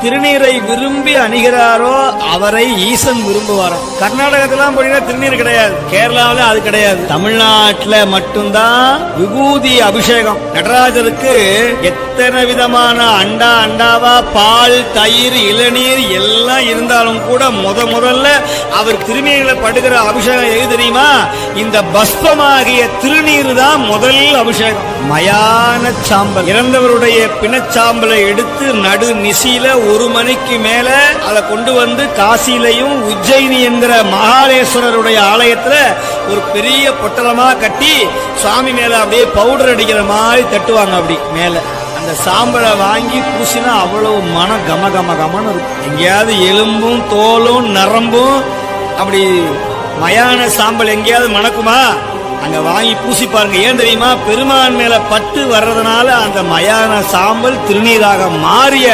திருநீரை விரும்பி அணிகிறாரோ அவரை ஈசன் விரும்புவாராம். கர்நாடகத்திலாம் போனீங்கன்னா திருநீர் கிடையாது, கேரளாவில அது கிடையாது. தமிழ்நாட்டில் மட்டும்தான் விபூதி அபிஷேகம். நடராஜருக்கு எத்தனை விதமான அண்டாவா பால், தயிர், இளநீர் எல்லாம் இருந்தாலும் கூட முதல்ல அவர் திருநீர்ல படுகிற அபிஷேகம் எது தெரியுமா? இந்த பஸ்பமாகிய திருநீர் தான் முதல் அபிஷேகம். மயான சாம்பல், இறந்தவருடைய பிணச்சாம்பலை எடுத்து நடு நிசியில 1 மணிக்கு மேல அதை கொண்டு வந்து காசிலையும் உஜ்ஜயினி என்கிற மகாலேஸ்வரருடைய ஆலயத்துல ஒரு பெரிய பொட்டலமா கட்டி சுவாமி மேல அப்படியே பவுடர் அடிக்கிற மாதிரி தட்டுவாங்க. அப்படி மேல அந்த சாம்பலை வாங்கி பூசினா அவ்வளவு மன கமன்னு இருக்கும். எங்கேயாவது எலும்பும் தோலும் நரம்பும் அப்படி மயான சாம்பல் எங்கேயாவது மணக்குமா? அங்க வாங்கி பூசி பாருங்க. ஏன் தெரியுமா? பெருமான் மேல பட்டு வர்றதுனால அந்த மயான சாம்பல் திருநீராக மாறிய